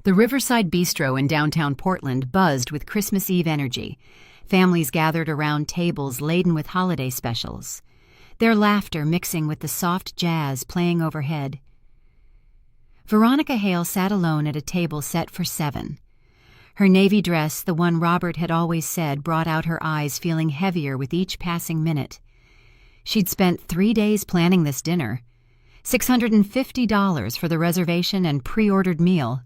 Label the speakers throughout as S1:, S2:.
S1: The Riverside Bistro in downtown Portland buzzed with Christmas Eve energy. Families gathered around tables laden with holiday specials, their laughter mixing with the soft jazz playing overhead. Veronica Hale sat alone at a table set for 7. Her navy dress, the one Robert had always said, brought out her eyes feeling heavier with each passing minute. She'd spent 3 days planning this dinner, $650 for the reservation and pre-ordered meal.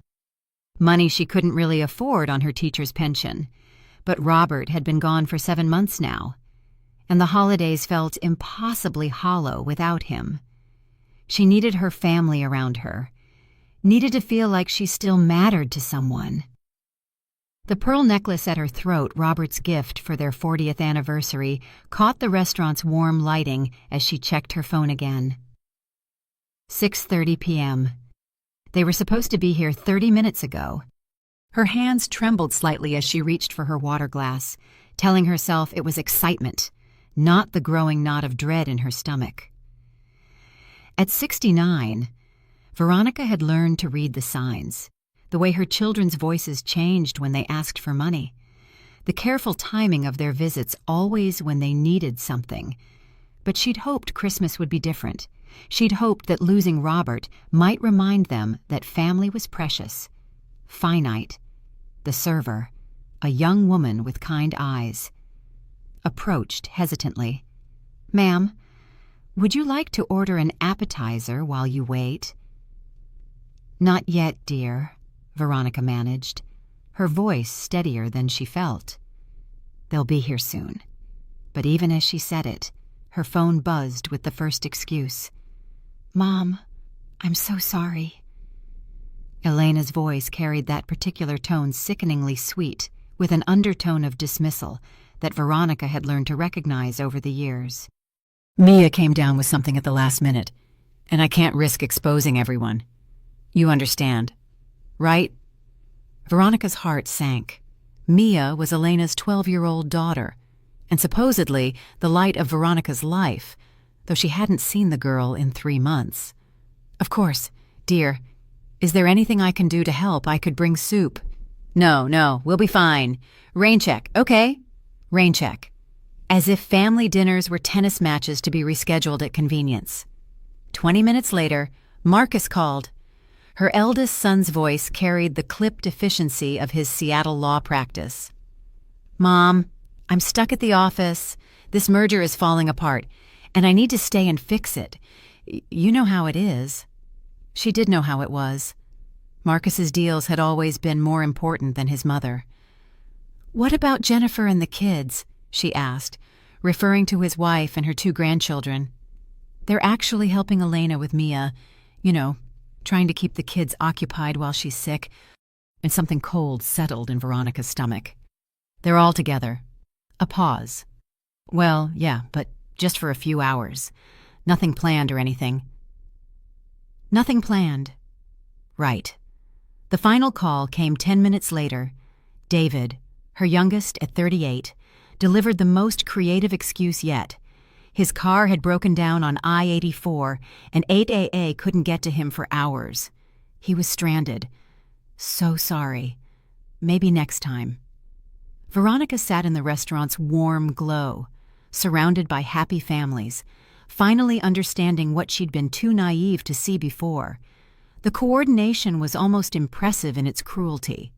S1: Money she couldn't really afford on her teacher's pension, but Robert had been gone for 7 months now, and the holidays felt impossibly hollow without him. She needed her family around her, needed to feel like she still mattered to someone. The pearl necklace at her throat, Robert's gift for their 40th anniversary, caught the restaurant's warm lighting as she checked her phone again. 6:30 p.m. They were supposed to be here 30 minutes ago. Her hands trembled slightly as she reached for her water glass, telling herself it was excitement, not the growing knot of dread in her stomach. At 69, Veronica had learned to read the signs, the way her children's voices changed when they asked for money, the careful timing of their visits always when they needed something. But she'd hoped Christmas would be different. She'd hoped that losing Robert might remind them that family was precious, finite. The server, a young woman with kind eyes, approached hesitantly. "Ma'am, would you like to order an appetizer while you wait?" "Not yet, dear," Veronica managed, her voice steadier than she felt. "They'll be here soon." But even as she said it, her phone buzzed with the first excuse. "Mom, I'm so sorry." Elena's voice carried that particular tone sickeningly sweet, with an undertone of dismissal that Veronica had learned to recognize over the years. "Mia came down with something at the last minute, and I can't risk exposing everyone. You understand, right?" Veronica's heart sank. Mia was Elena's 12-year-old daughter, and supposedly the light of Veronica's life, though she hadn't seen the girl in 3 months. "Of course, dear. Is there anything I can do to help? I could bring soup." No, we'll be fine. Rain check, okay? Rain check." As if family dinners were tennis matches to be rescheduled at convenience. 20 minutes later, Marcus called. Her eldest son's voice carried the clipped efficiency of his Seattle law practice. "Mom, I'm stuck at the office. This merger is falling apart, and I need to stay and fix it. You know how it is." She did know how it was. Marcus's deals had always been more important than his mother. "What about Jennifer and the kids?" she asked, referring to his wife and her 2 grandchildren. "They're actually helping Elena with Mia, trying to keep the kids occupied while she's sick." And something cold settled in Veronica's stomach. "They're all together." A pause. "Well, yeah, but just for a few hours. Nothing planned or anything." "Nothing planned." Right. The final call came 10 minutes later. David, her youngest at 38, delivered the most creative excuse yet. His car had broken down on I-84, and 8AA couldn't get to him for hours. He was stranded. "So sorry. Maybe next time." Veronica sat in the restaurant's warm glow, surrounded by happy families, finally understanding what she'd been too naive to see before. The coordination was almost impressive in its cruelty.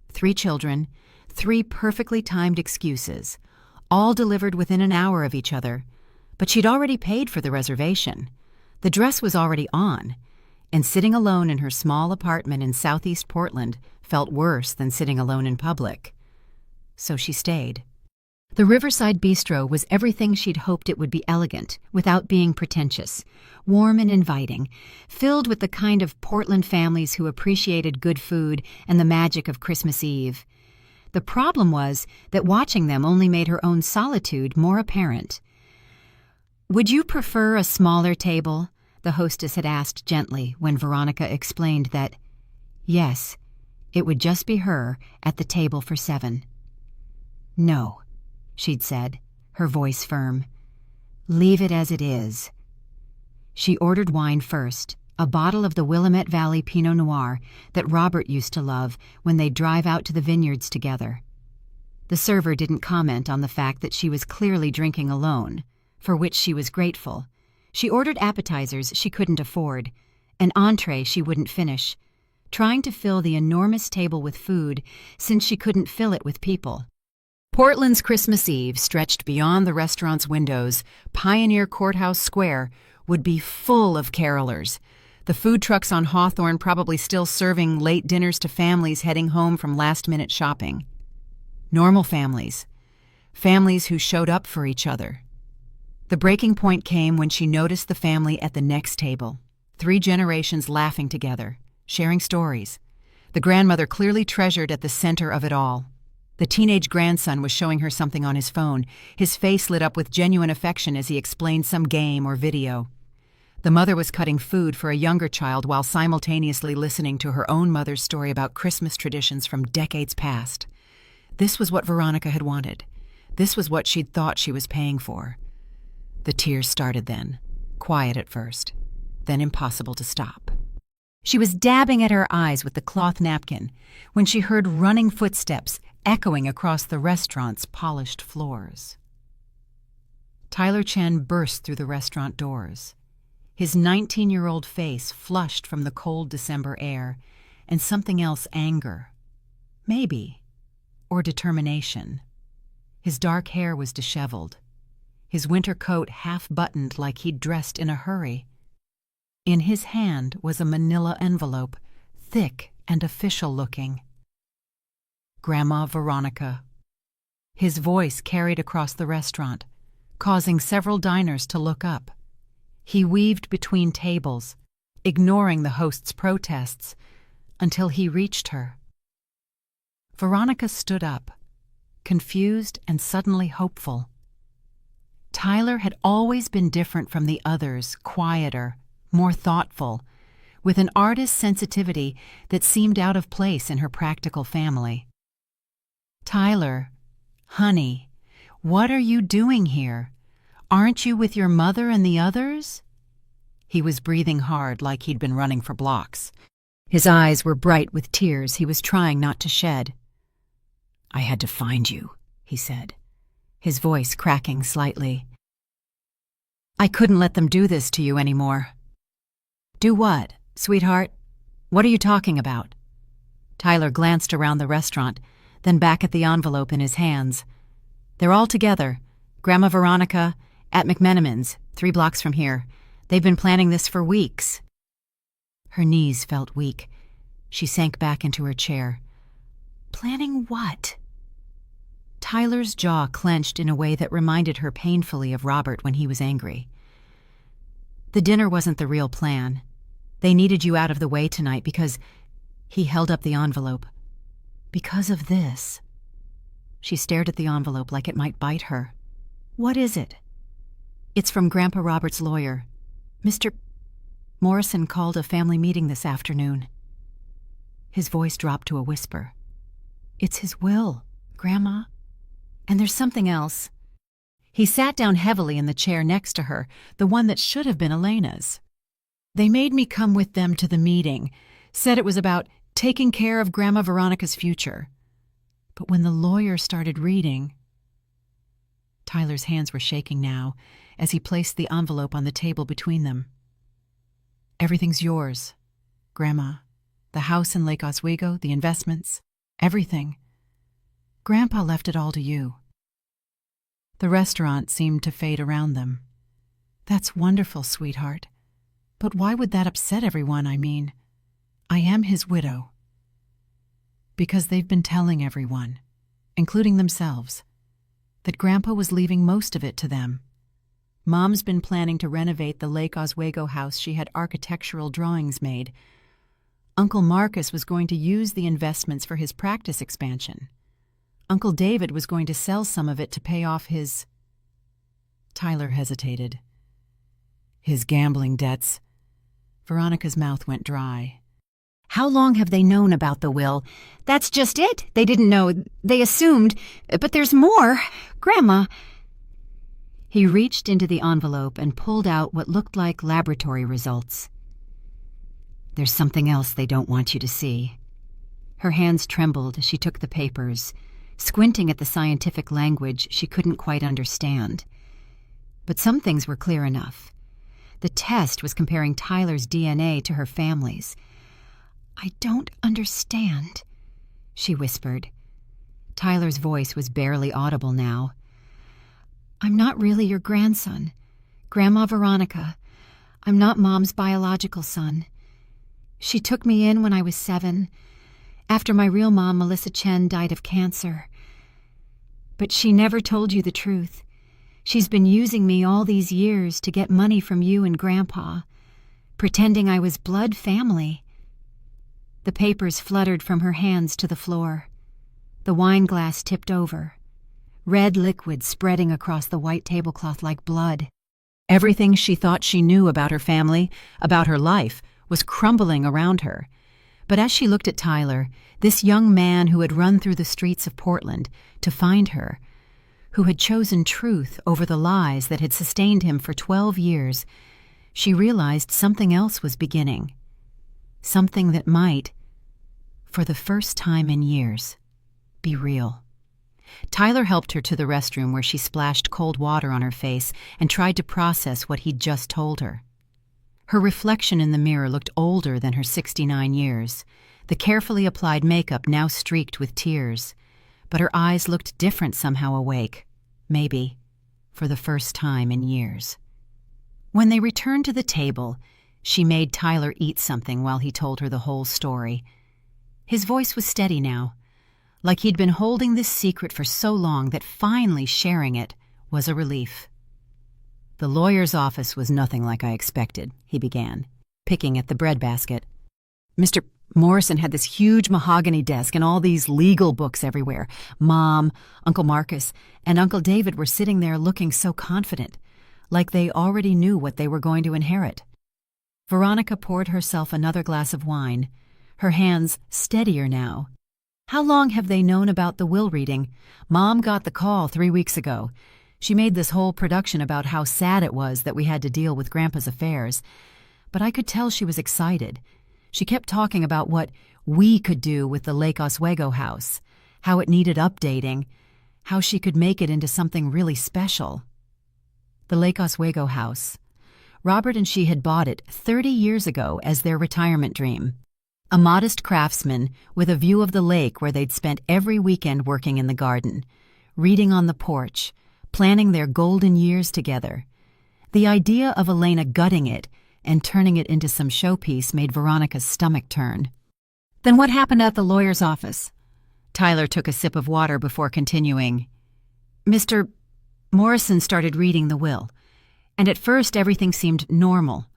S1: 3 children, 3 perfectly timed excuses, all delivered within an hour of each other. But she'd already paid for the reservation. The dress was already on, and sitting alone in her small apartment in southeast Portland felt worse than sitting alone in public. So she stayed. The Riverside Bistro was everything she'd hoped it would be: elegant, without being pretentious, warm and inviting, filled with the kind of Portland families who appreciated good food and the magic of Christmas Eve. The problem was that watching them only made her own solitude more apparent. "Would you prefer a smaller table?" the hostess had asked gently when Veronica explained that, yes, it would just be her at the table for 7. "No," she'd said, her voice firm. "Leave it as it is." She ordered wine first, a bottle of the Willamette Valley Pinot Noir that Robert used to love when they'd drive out to the vineyards together. The server didn't comment on the fact that she was clearly drinking alone, for which she was grateful. She ordered appetizers she couldn't afford, an entree she wouldn't finish, trying to fill the enormous table with food since she couldn't fill it with people. Portland's Christmas Eve stretched beyond the restaurant's windows. Pioneer Courthouse Square would be full of carolers. The food trucks on Hawthorne probably still serving late dinners to families heading home from last-minute shopping. Normal families. Families who showed up for each other. The breaking point came when she noticed the family at the next table. 3 generations laughing together, sharing stories. The grandmother clearly treasured at the center of it all. The teenage grandson was showing her something on his phone. His face lit up with genuine affection as he explained some game or video. The mother was cutting food for a younger child while simultaneously listening to her own mother's story about Christmas traditions from decades past. This was what Veronica had wanted. This was what she'd thought she was paying for. The tears started then, quiet at first, then impossible to stop. She was dabbing at her eyes with the cloth napkin when she heard running footsteps echoing across the restaurant's polished floors. Tyler Chen burst through the restaurant doors, his 19-year-old face flushed from the cold December air, and something else, anger. Maybe. Or determination. His dark hair was disheveled, his winter coat half-buttoned like he'd dressed in a hurry. In his hand was a manila envelope, thick and official-looking. Grandma Veronica. His voice carried across the restaurant, causing several diners to look up. He weaved between tables, ignoring the host's protests, until he reached her. Veronica stood up, confused and suddenly hopeful. Tyler had always been different from the others, quieter, more thoughtful, with an artist's sensitivity that seemed out of place in her practical family. "Tyler, honey, what are you doing here? Aren't you with your mother and the others?" He was breathing hard like he'd been running for blocks. His eyes were bright with tears he was trying not to shed. "I had to find you," he said, his voice cracking slightly. "I couldn't let them do this to you anymore." "Do what, sweetheart? What are you talking about?" Tyler glanced around the restaurant, then back at the envelope in his hands. "They're all together. Grandma Veronica, at McMenamin's, 3 blocks from here. They've been planning this for weeks." Her knees felt weak. She sank back into her chair. Planning what? Tyler's jaw clenched in a way that reminded her painfully of Robert when he was angry. "The dinner wasn't the real plan. They needed you out of the way tonight because—" He held up the envelope. "Because of this." She stared at the envelope like it might bite her. "What is it?" "It's from Grandpa Robert's lawyer. Mr. Morrison called a family meeting this afternoon." His voice dropped to a whisper. "It's his will, Grandma. And there's something else." He sat down heavily in the chair next to her, the one that should have been Elena's. "They made me come with them to the meeting, said it was about taking care of Grandma Veronica's future. But when the lawyer started reading—" Tyler's hands were shaking now as he placed the envelope on the table between them. "Everything's yours, Grandma. The house in Lake Oswego, the investments, everything. Grandpa left it all to you." The restaurant seemed to fade around them. "That's wonderful, sweetheart. But why would that upset everyone? I mean, I am his widow." "Because they've been telling everyone, including themselves, that Grandpa was leaving most of it to them. Mom's been planning to renovate the Lake Oswego house she had architectural drawings made. Uncle Marcus was going to use the investments for his practice expansion. Uncle David was going to sell some of it to pay off his—" Tyler hesitated. "His gambling debts." Veronica's mouth went dry. "How long have they known about the will?" "That's just it. They didn't know. They assumed. But there's more. Grandma." He reached into the envelope and pulled out what looked like laboratory results. There's something else they don't want you to see." Her hands trembled as she took the papers, squinting at the scientific language she couldn't quite understand. But some things were clear enough. The test was comparing Tyler's DNA to her family's. "I don't understand," she whispered. Tyler's voice was barely audible now. "I'm not really your grandson. Grandma Veronica. I'm not Mom's biological son. She took me in when I was 7, after my real mom, Melissa Chen, died of cancer. But she never told you the truth. She's been using me all these years to get money from you and Grandpa, pretending I was blood family." The papers fluttered from her hands to the floor. The wine glass tipped over, red liquid spreading across the white tablecloth like blood. Everything she thought she knew about her family, about her life, was crumbling around her. But as she looked at Tyler, this young man who had run through the streets of Portland to find her, who had chosen truth over the lies that had sustained him for 12 years, she realized something else was beginning. Something that might, for the first time in years, be real. Tyler helped her to the restroom where she splashed cold water on her face and tried to process what he'd just told her. Her reflection in the mirror looked older than her 69 years, the carefully applied makeup now streaked with tears. But her eyes looked different somehow awake, maybe, for the first time in years. When they returned to the table, she made Tyler eat something while he told her the whole story. His voice was steady now, like he'd been holding this secret for so long that finally sharing it was a relief. "The lawyer's office was nothing like I expected," he began, picking at the breadbasket. "Mr. Morrison had this huge mahogany desk and all these legal books everywhere. Mom, Uncle Marcus, and Uncle David were sitting there looking so confident, like they already knew what they were going to inherit." Veronica poured herself another glass of wine, her hands steadier now. "How long have they known about the will reading? Mom got the call 3 weeks ago. She made this whole production about how sad it was that we had to deal with Grandpa's affairs. But I could tell she was excited. She kept talking about what we could do with the Lake Oswego house, how it needed updating, how she could make it into something really special." The Lake Oswego house. Robert and she had bought it 30 years ago as their retirement dream. A modest craftsman with a view of the lake where they'd spent every weekend working in the garden, reading on the porch, planning their golden years together. The idea of Elena gutting it and turning it into some showpiece made Veronica's stomach turn. "Then what happened at the lawyer's office?" Tyler took a sip of water before continuing. "Mr. Morrison started reading the will, and at first everything seemed normal.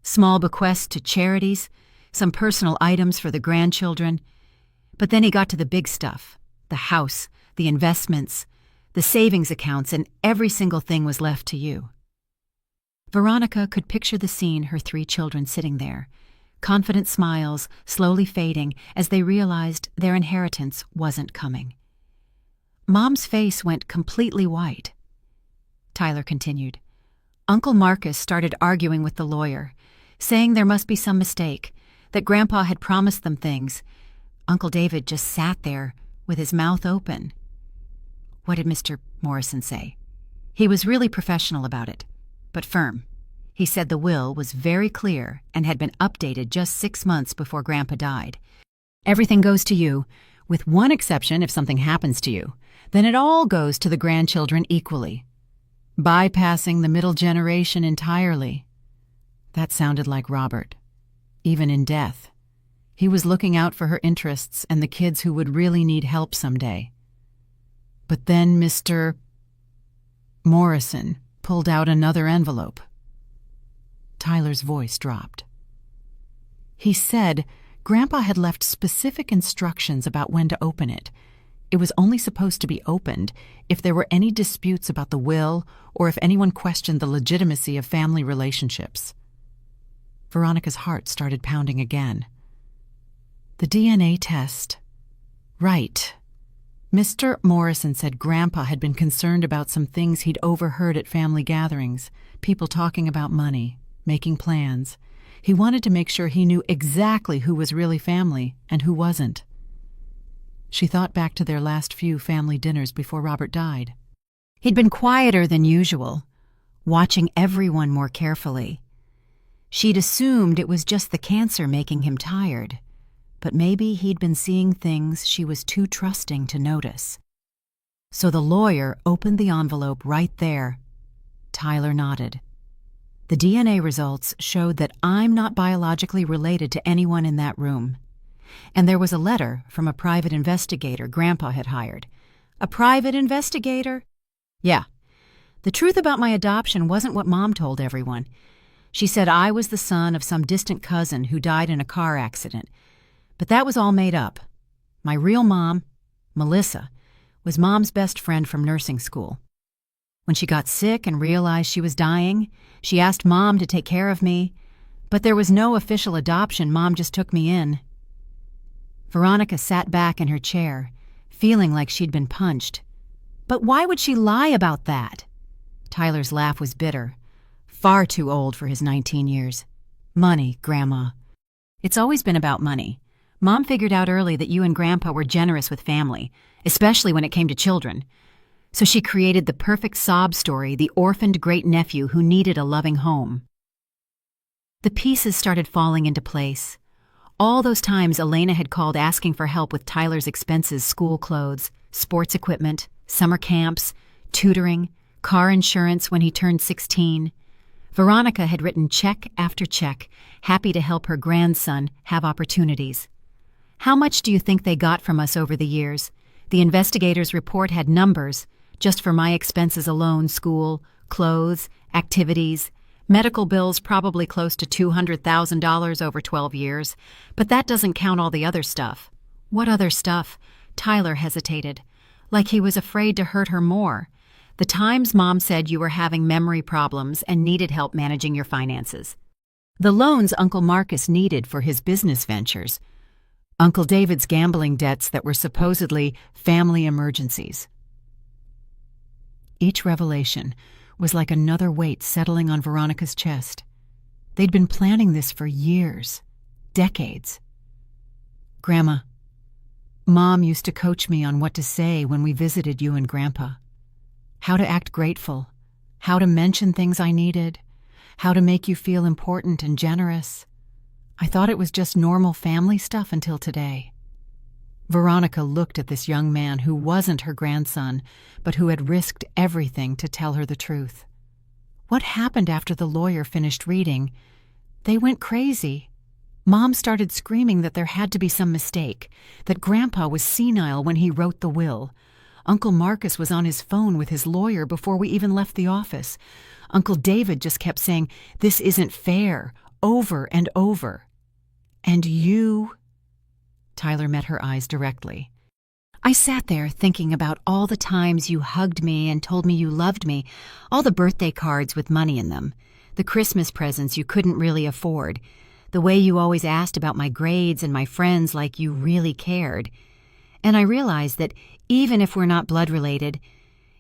S1: Small bequests to charities, some personal items for the grandchildren. But then he got to the big stuff, the house, the investments, the savings accounts, and every single thing was left to you." Veronica could picture the scene, her 3 children sitting there, confident smiles slowly fading as they realized their inheritance wasn't coming. Mom's face went completely white. Tyler continued. "Uncle Marcus started arguing with the lawyer, saying there must be some mistake, that Grandpa had promised them things. Uncle David just sat there with his mouth open." "What did Mr. Morrison say?" "He was really professional about it, but firm. He said the will was very clear and had been updated just 6 months before Grandpa died. Everything goes to you, with one exception if something happens to you. Then it all goes to the grandchildren equally, bypassing the middle generation entirely." That sounded like Robert. Even in death, he was looking out for her interests and the kids who would really need help someday. But then Mr. Morrison pulled out another envelope. Tyler's voice dropped. "He said Grandpa had left specific instructions about when to open it. It was only supposed to be opened if there were any disputes about the will or if anyone questioned the legitimacy of family relationships." Veronica's heart started pounding again. The DNA test. Right. Mr. Morrison said Grandpa had been concerned about some things he'd overheard at family gatherings, people talking about money, making plans.
S2: He wanted to make sure he knew exactly who was really family and who wasn't. She thought back to their last few family dinners before Robert died.
S1: He'd been quieter than usual, watching everyone more carefully. She'd assumed it was just the cancer making him tired, but maybe he'd been seeing things she was too trusting to notice. So the lawyer opened the envelope right there. Tyler nodded. The DNA results showed that I'm not biologically related to anyone in that room. And there was a letter from a private investigator Grandpa had hired. A private investigator? Yeah. The truth about my adoption wasn't what Mom told everyone. She said I was the son of some distant cousin who died in a car accident. But that was all made up. My real mom, Melissa, was Mom's best friend from nursing school. When she got sick and realized she was dying, she asked Mom to take care of me, but there was no official adoption. Mom just took me in. Veronica sat back in her chair, feeling like she'd been punched. But why would she lie about that? Tyler's laugh was bitter. Far too old for his 19 years. Money, Grandma. It's always been about money. Mom figured out early that you and Grandpa were generous with family, especially when it came to children. So she created the perfect sob story, the orphaned great-nephew who needed a loving home. The pieces started falling into place. All those times Elena had called asking for help with Tyler's expenses, school clothes, sports equipment, summer camps, tutoring, car insurance when he turned 16. Veronica had written check after check, happy to help her grandson have opportunities. How much do you think they got from us over the years? The investigator's report had numbers, just for my expenses alone: school, clothes, activities, medical bills probably close to $200,000 over 12 years. But that doesn't count all the other stuff. What other stuff? Tyler hesitated, like he was afraid to hurt her more. The times Mom said you were having memory problems and needed help managing your finances. The loans Uncle Marcus needed for his business ventures. Uncle David's gambling debts that were supposedly family emergencies. Each revelation was like another weight settling on Veronica's chest. They'd been planning this for years, decades. Grandma, Mom used to coach me on what to say when we visited you and Grandpa. How to act grateful, how to mention things I needed, how to make you feel important and generous. I thought it was just normal family stuff until today. Veronica looked at this young man who wasn't her grandson, but who had risked everything to tell her the truth. What happened after the lawyer finished reading? They went crazy. Mom started screaming that there had to be some mistake, that Grandpa was senile when he wrote the will. Uncle Marcus was on his phone with his lawyer before we even left the office. Uncle David just kept saying, "This isn't fair," over and over. And you... Tyler met her eyes directly. I sat there thinking about all the times you hugged me and told me you loved me, all the birthday cards with money in them, the Christmas presents you couldn't really afford, the way you always asked about my grades and my friends like you really cared. And I realized that even if we're not blood related,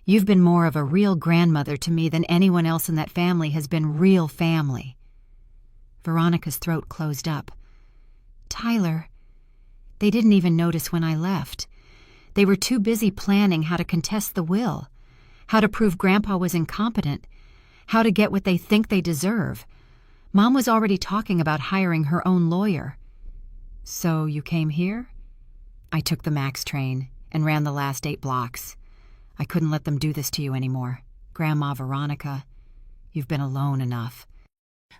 S1: you've been more of a real grandmother to me than anyone else in that family has been real family. Veronica's throat closed up. Tyler, they didn't even notice when I left. They were too busy planning how to contest the will, how to prove Grandpa was incompetent, how to get what they think they deserve. Mom was already talking about hiring her own lawyer. So you came here? I took the MAX train and ran the last 8 blocks. I couldn't let them do this to you anymore. Grandma Veronica, you've been alone enough.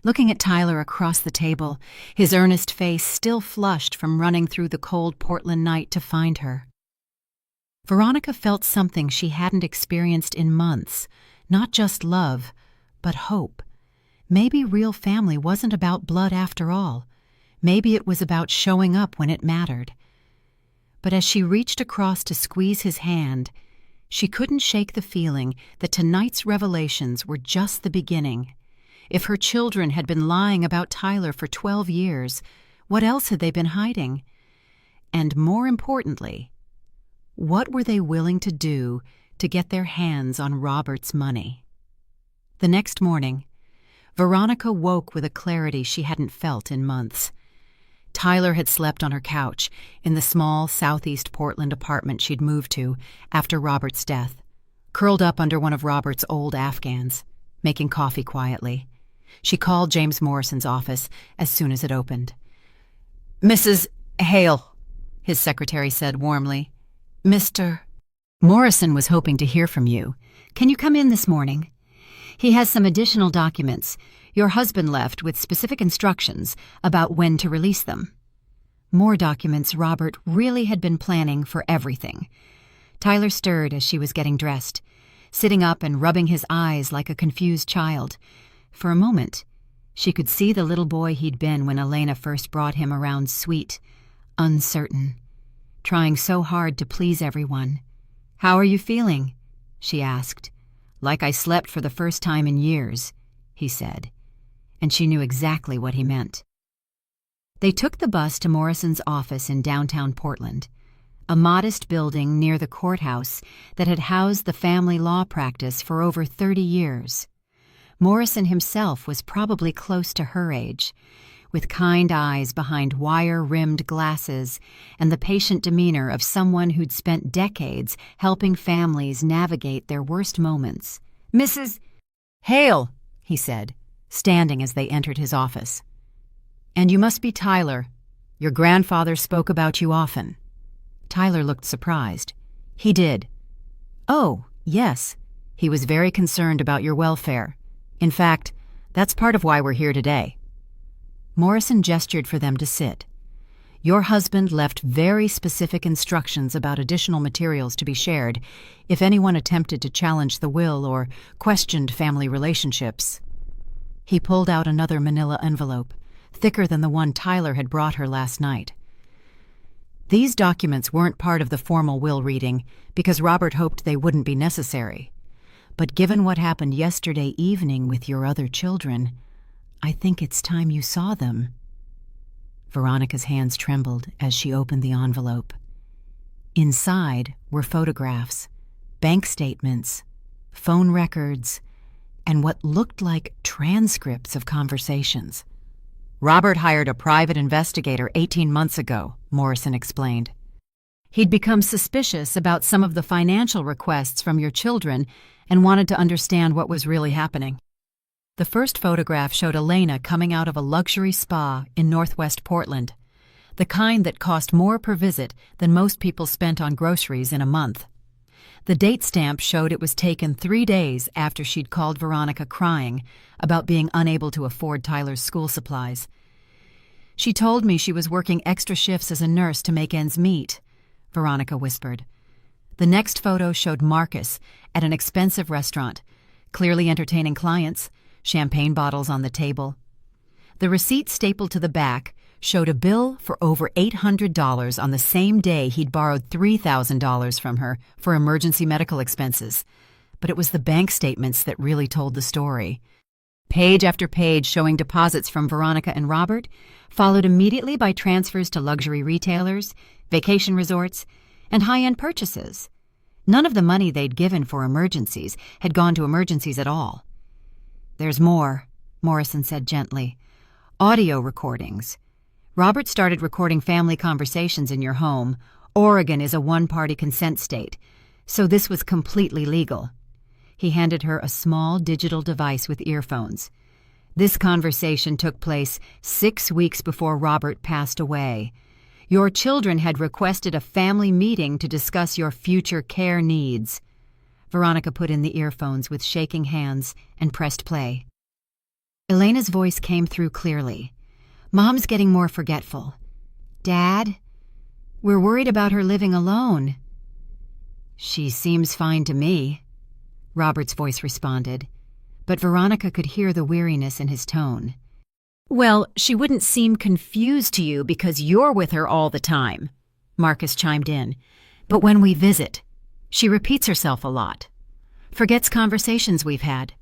S1: Looking at Tyler across the table, his earnest face still flushed from running through the cold Portland night to find her. Veronica felt something she hadn't experienced in months, not just love, but hope. Maybe real family wasn't about blood after all. Maybe it was about showing up when it mattered. But as she reached across to squeeze his hand, she couldn't shake the feeling that tonight's revelations were just the beginning. If her children had been lying about Tyler for 12 years, what else had they been hiding? And more importantly, what were they willing to do to get their hands on Robert's money? The next morning,
S2: Veronica woke with a clarity she hadn't felt in months. Tyler had slept on her couch in the small southeast Portland apartment she'd moved to after Robert's death, curled up under one of Robert's old Afghans, making coffee quietly. She called James Morrison's office as soon as it opened. "Mrs. Hale," his secretary said warmly. "Mr.
S1: Morrison was hoping to hear from you. Can you come in this morning? He has some additional documents your husband left with specific instructions about when to release them." More documents Robert really had been planning for everything. Tyler stirred as she was getting dressed, sitting up and rubbing his eyes like a confused child. For a moment, she could see the little boy he'd been when Elena first brought him around, sweet, uncertain, trying so hard to please everyone. "How are you feeling?" she asked. "Like I slept for the first time in years," he said, and she knew exactly what he meant. They took the bus to Morrison's office in downtown Portland, a modest building near the courthouse that had housed the family law practice for over 30 years. Morrison himself was probably close to her age, with kind eyes behind wire-rimmed glasses and the patient demeanor of someone who'd spent decades helping families navigate their worst moments. "Mrs.
S2: Hale," he said, standing as they entered his office. "And you must be Tyler. Your grandfather spoke about you often." Tyler looked surprised. "He did." "Oh, yes. He was very concerned about your welfare. In fact, that's part of why we're here today." Morrison gestured for them to sit. "Your husband left very specific instructions about additional materials to be shared if anyone attempted to challenge the will or questioned family relationships." He pulled out another manila envelope, thicker than the one Tyler had brought her last night. These documents weren't part of the formal will reading because Robert hoped they wouldn't be necessary. But given what happened yesterday evening with your other children, I think it's time you saw them. Veronica's hands trembled as she opened the envelope. Inside were photographs, bank statements, phone records, and what looked like transcripts of conversations. "Robert hired a private investigator 18 months ago," Morrison explained. "He'd become suspicious about some of the financial requests from your children and wanted to understand what was really happening." The first photograph showed Elena coming out of a luxury spa in northwest Portland, the kind that cost more per visit than most people spent on groceries in a month. The date stamp showed it was taken 3 days after she'd called Veronica crying about being unable to afford Tyler's school supplies. "She told me she was working extra shifts as a nurse to make ends meet," Veronica whispered. The next photo showed Marcus at an expensive restaurant, clearly entertaining clients, champagne bottles on the table. The receipt stapled to the back showed a bill for over $800 on the same day he'd borrowed $3,000 from her for emergency medical expenses. But it was the bank statements that really told the story. Page after page showing deposits from Veronica and Robert, followed immediately by transfers to luxury retailers, vacation resorts, and high-end purchases. None of the money they'd given for emergencies had gone to emergencies at all. "There's more," Morrison said gently. "Audio recordings. Robert started recording family conversations in your home. Oregon is a one-party consent state, so this was completely legal." He handed her a small digital device with earphones. "This conversation took place 6 weeks before Robert passed away. Your children had requested a family meeting to discuss your future care needs." Veronica put in the earphones with shaking hands and pressed play. Elena's voice came through clearly. "Mom's getting more forgetful. Dad, we're worried about her living alone." "She seems fine to me," Robert's voice responded, but Veronica could hear the weariness in his tone. "Well, she wouldn't seem confused to you because you're with her all the time," Marcus chimed in. "But when we visit, she repeats herself a lot. Forgets conversations we've had."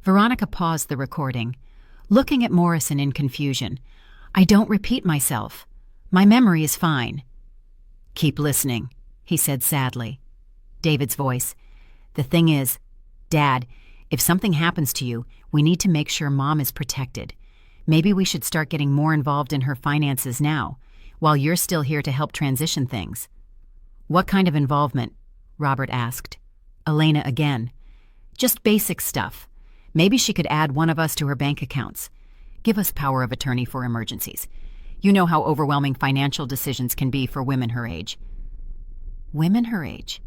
S2: Veronica paused the recording, looking at Morrison in confusion. "I don't repeat myself. My memory is fine." "Keep listening," he said sadly. David's voice. "The thing is, Dad, If something happens to you, we need to make sure Mom is protected. Maybe we should start getting more involved in her finances now, while you're still here to help transition things." "What kind of involvement?" Robert asked. Elena again. "Just basic stuff. Maybe she could add one of us to her bank accounts. Give us power of attorney for emergencies. You know how overwhelming financial decisions can be for women her age." Women her age?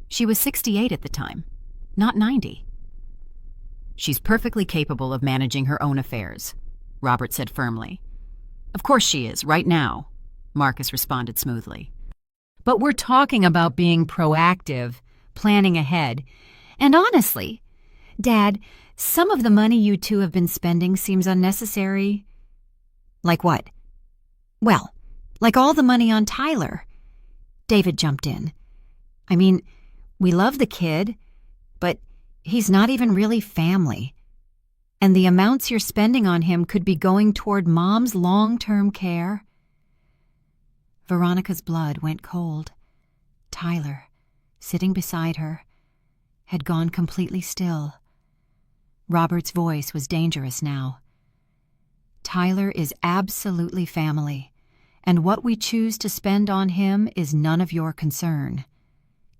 S2: She was 68 at the time, not 90. "She's perfectly capable of managing her own affairs," Robert said firmly. "Of course she is, right now," Marcus responded smoothly.
S1: "But we're talking about being proactive, planning ahead. And honestly, Dad, some of the money you two have been spending seems unnecessary." "Like what?" "Well, like all the money on Tyler." David jumped in. "I mean, we love the kid, but he's not even really family. And the amounts you're spending on him could be going toward Mom's long-term care." Veronica's blood went cold. Tyler, sitting beside her, had gone completely still. Robert's voice was dangerous now. "Tyler is absolutely family, and what we choose to spend on him is none of your concern."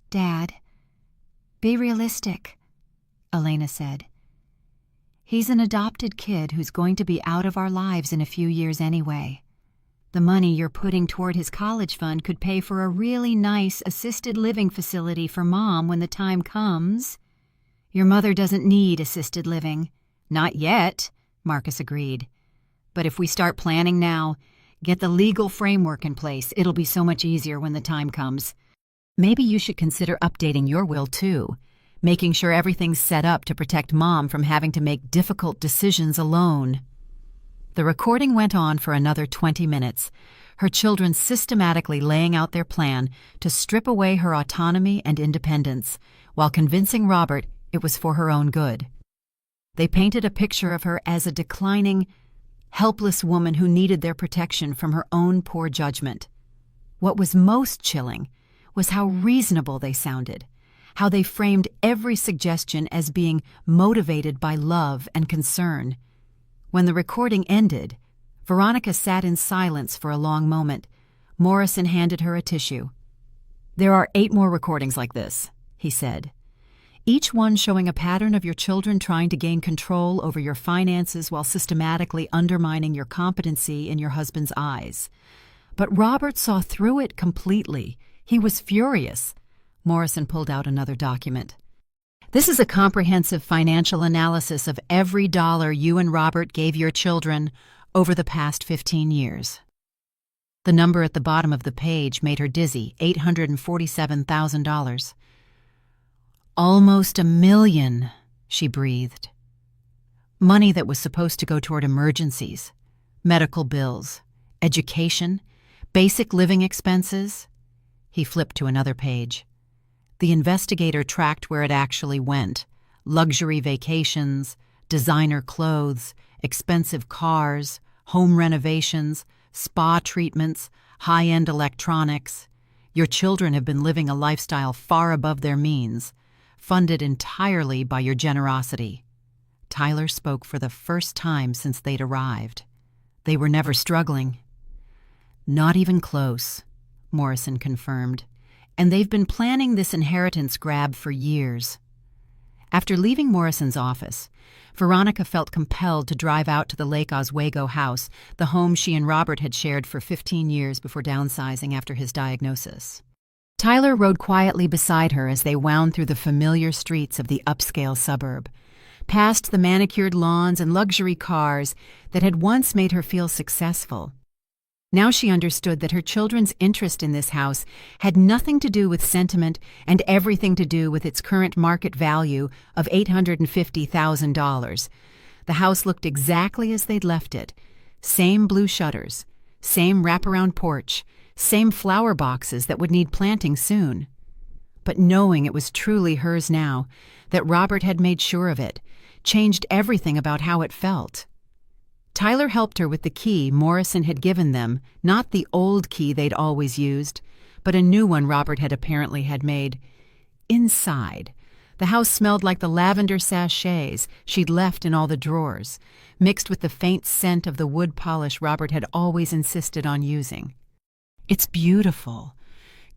S1: "Dad, be realistic," Elena said. "He's an adopted kid who's going to be out of our lives in a few years anyway. The money you're putting toward his college fund could pay for a really nice assisted living facility for Mom when the time comes." "Your mother doesn't need assisted living." "Not yet," Marcus agreed. "But if we start planning now, get the legal framework in place, it'll be so much easier when the time comes."
S2: "Maybe you should consider updating your will too, making sure everything's set up to protect Mom from having to make difficult decisions alone." The recording went on for another 20 minutes, her children systematically laying out their plan to strip away her autonomy and independence, while convincing Robert it was for her own good. They painted a picture of her as a declining, helpless woman who needed their protection from her own poor judgment. What was most chilling was how reasonable they sounded, how they framed every suggestion as being motivated by love and concern. When the recording ended, Veronica sat in silence for a long moment. Morrison handed her a tissue. "There are 8 more recordings like this," he said. "Each one showing a pattern of your children trying to gain control over your finances while systematically undermining your competency in your husband's eyes." But Robert saw through it completely. He was furious. Morrison pulled out another document. "This is a comprehensive financial analysis of every dollar you and Robert gave your children over the past 15 years. The number at the bottom of the page made her dizzy, $847,000. "Almost $1 million, she breathed. Money that was supposed to go toward emergencies, medical bills, education, basic living expenses. He flipped to another page. The investigator tracked where it actually went: luxury vacations, designer clothes, expensive cars, home renovations, spa treatments, high-end electronics. Your children have been living a lifestyle far above their means, funded entirely by your generosity." Tyler spoke for the first time since they'd arrived. "They were never struggling." "Not even close," Morrison confirmed. "And they've been planning this inheritance grab for years." After leaving Morrison's office, Veronica felt compelled to drive out to the Lake Oswego house, the home she and Robert had shared for 15 years before downsizing after his diagnosis. Tyler rode quietly beside her as they wound through the familiar streets of the upscale suburb, past the manicured lawns and luxury cars that had once made her feel successful. Now she understood that her children's interest in this house had nothing to do with sentiment and everything to do with its current market value of $850,000. The house looked exactly as they'd left it. Same blue shutters, same wraparound porch, same flower boxes that would need planting soon. But knowing it was truly hers now, that Robert had made sure of it, changed everything about how it felt. Tyler helped her with the key Morrison had given them, not the old key they'd always used, but a new one Robert had apparently had made. Inside, The house smelled like the lavender sachets she'd left in all the drawers, mixed with the faint scent of the wood polish Robert had always insisted on using.
S1: "It's beautiful.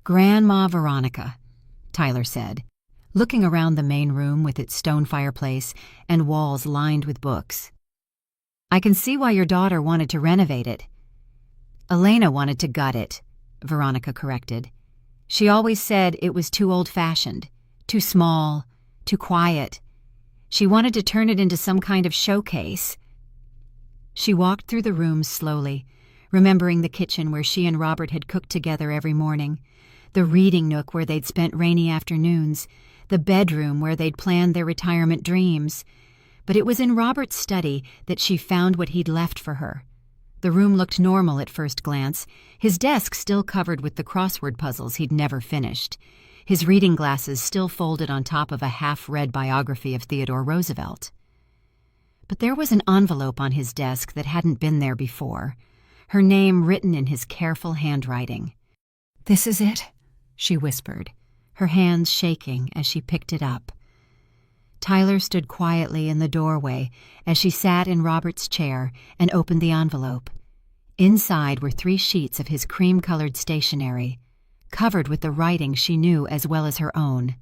S1: Grandma Veronica," Tyler said, looking around the main room with its stone fireplace and walls lined with books. "I can see why your daughter wanted to renovate it." "Elena wanted to gut it," Veronica corrected. "She always said it was too old-fashioned, too small, too quiet. She wanted to turn it into some kind of showcase." She walked through the rooms slowly, remembering the kitchen where she and Robert had cooked together every morning, the reading nook where they'd spent rainy afternoons, the bedroom where they'd planned their retirement dreams. But it was in Robert's study that she found what he'd left for her. The room looked normal at first glance, his desk still covered with the crossword puzzles he'd never finished, his reading glasses still folded on top of a half-read biography of Theodore Roosevelt. But there was an envelope on his desk that hadn't been there before, her name written in his careful handwriting.
S2: "This is it,"
S1: she whispered, her hands shaking as she picked it up. Tyler stood quietly in the doorway as she sat in Robert's chair and opened the envelope. Inside were 3 sheets of his cream-colored stationery, covered with the writing she knew as well as her own.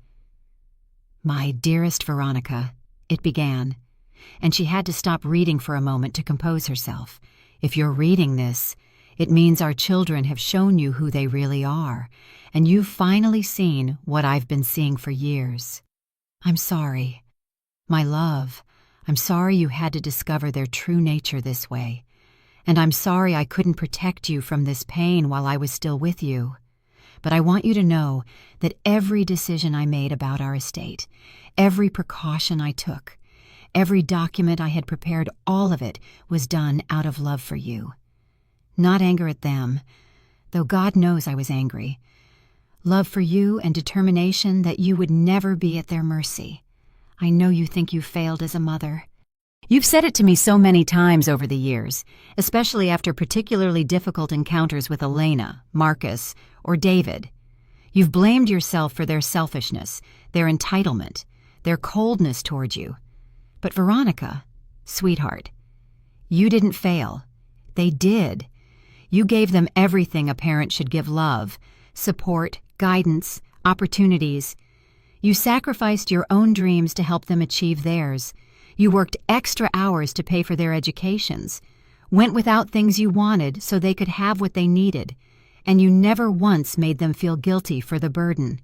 S1: "My dearest Veronica," it began, and she had to stop reading for a moment to compose herself. "If you're reading this, it means our children have shown you who they really are, and you've finally seen what I've been seeing for years. I'm sorry. My love, I'm sorry you had to discover their true nature this way, and I'm sorry I couldn't protect you from this pain while I was still with you. But I want you to know that every decision I made about our estate, every precaution I took, every document I had prepared, all of it was done out of love for you. Not anger at them, though God knows I was angry. Love for you and determination that you would never be at their mercy. I know you think you failed as a mother. You've said it to me so many times over the years, especially after particularly difficult encounters with Elena, Marcus, or David. You've blamed yourself for their selfishness, their entitlement, their coldness toward you. But Veronica, sweetheart, you didn't fail. They did. You gave them everything a parent should give: love, support, guidance, opportunities. You sacrificed your own dreams to help them achieve theirs. You worked extra hours to pay for their educations, went without things you wanted so they could have what they needed, and you never once made them feel guilty for the burden.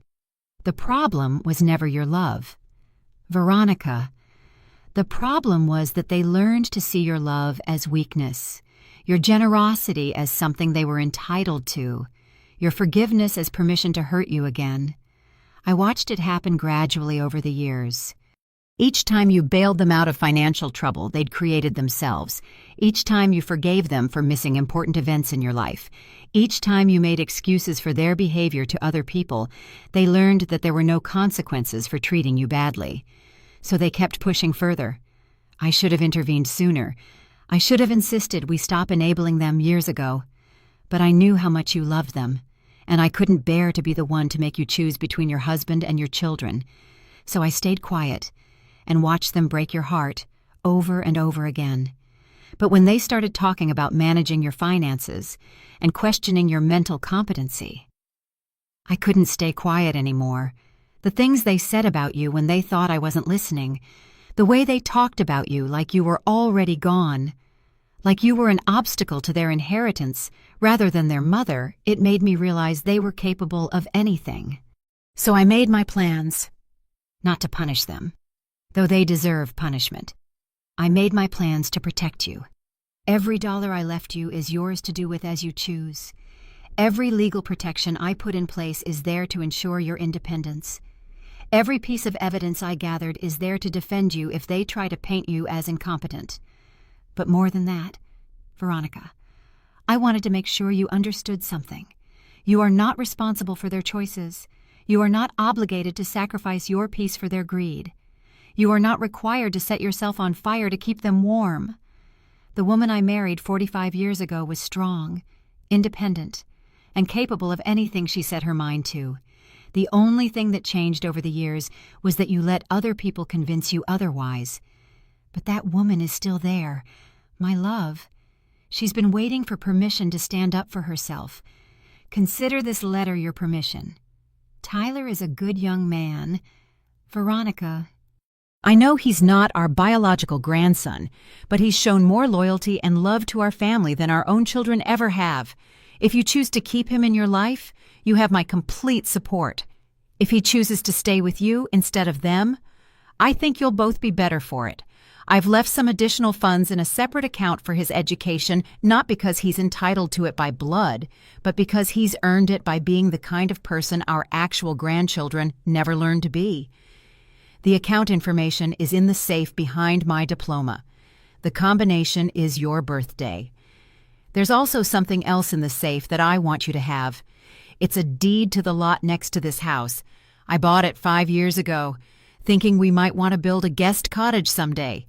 S1: The problem was never your love. Veronica, the problem was that they learned to see your love as weakness, your generosity as something they were entitled to, your forgiveness as permission to hurt you again. I watched it happen gradually over the years. Each time you bailed them out of financial trouble they'd created themselves, each time you forgave them for missing important events in your life, each time you made excuses for their behavior to other people, they learned that there were no consequences for treating you badly. So they kept pushing further. I should have intervened sooner. I should have insisted we stop enabling them years ago. But I knew how much you loved them, and I couldn't bear to be the one to make you choose between your husband and your children. So I stayed quiet and watched them break your heart over and over again. But when they started talking about managing your finances and questioning your mental competency, I couldn't stay quiet anymore. The things they said about you when they thought I wasn't listening, the way they talked about you like you were already gone, like you were an obstacle to their inheritance rather than their mother, it made me realize they were capable of anything. So I made my plans, not to punish them, though they deserve punishment. I made my plans to protect you. Every dollar I left you is yours to do with as you choose. Every legal protection I put in place is there to ensure your independence. Every piece of evidence I gathered is there to defend you if they try to paint you as incompetent. But more than that, Veronica, I wanted to make sure you understood something. You are not responsible for their choices. You are not obligated to sacrifice your peace for their greed. You are not required to set yourself on fire to keep them warm. The woman I married 45 years ago was strong, independent, and capable of anything she set her mind to. The only thing that changed over the years was that you let other people convince you otherwise. But that woman is still there, my love. She's been waiting for permission to stand up for herself. Consider this letter your permission. Tyler is a good young man. Veronica.
S2: I know he's not our biological grandson, but he's shown more loyalty and love to our family than our own children ever have. If you choose to keep him in your life, you have my complete support. If he chooses to stay with you instead of them, I think you'll both be better for it. I've left some additional funds in a separate account for his education, not because he's entitled to it by blood, but because he's earned it by being the kind of person our actual grandchildren never learned to be. The account information is in the safe behind my diploma. The combination is your birthday. There's also something else in the safe that I want you to have. It's a deed to the lot next to this house. I bought it 5 years ago, thinking we might want to build a guest cottage someday.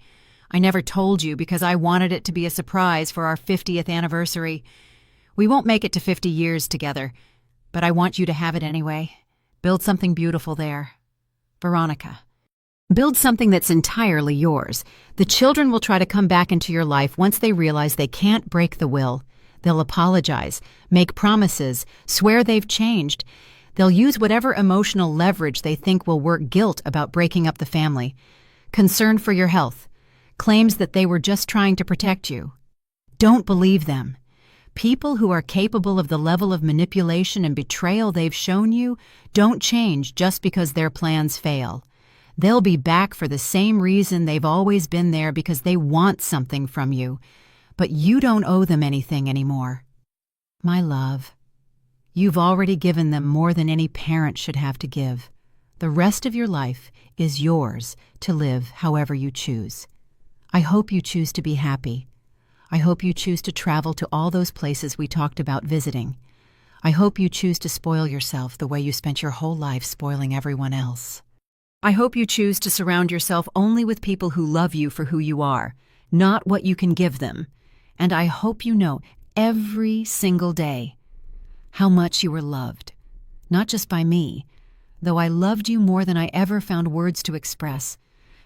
S2: I never told you because I wanted it to be a surprise for our 50th anniversary. We won't make it to 50 years together, but I want you to have it anyway. Build something beautiful there. Veronica. Build something that's entirely yours. The children will try to come back into your life once they realize they can't break the will. They'll apologize, make promises, swear they've changed. They'll use whatever emotional leverage they think will work guilt about breaking up the family. Concern for your health. Claims that they were just trying to protect you. Don't believe them. People who are capable of the level of manipulation and betrayal they've shown you don't change just because their plans fail. They'll be back for the same reason they've always been there, because they want something from you. But you don't owe them anything anymore. My love, you've already given them more than any parent should have to give. The rest of your life is yours to live however you choose. I hope you choose to be happy. I hope you choose to travel to all those places we talked about visiting. I hope you choose to spoil yourself the way you spent your whole life spoiling everyone else. I hope you choose to surround yourself only with people who love you for who you are, not what you can give them. And I hope you know every single day how much you were loved, not just by me, though I loved you more than I ever found words to express,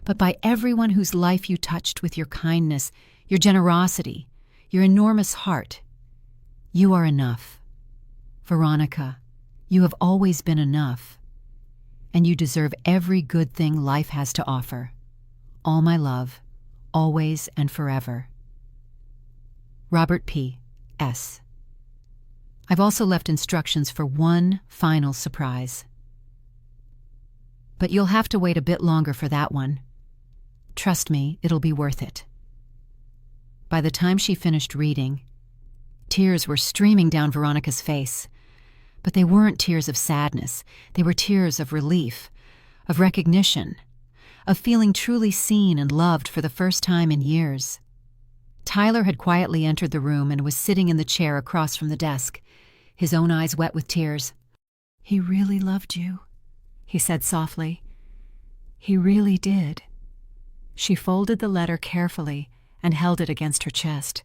S2: but by everyone whose life you touched with your kindness, your generosity, your enormous heart. You are enough. Veronica, you have always been enough. And you deserve every good thing life has to offer. All my love, always and forever. Robert P. S. I've also left instructions for one final surprise. But you'll have to wait a bit longer for that one. Trust me, it'll be worth it. By the time she finished reading, tears were streaming down Veronica's face. But they weren't tears of sadness. They were tears of relief, of recognition, of feeling truly seen and loved for the first time in years. Tyler had quietly entered the room and was sitting in the chair across from the desk, his own eyes wet with tears. "He really loved you," he said softly. "He really did." She folded the letter carefully and held it against her chest.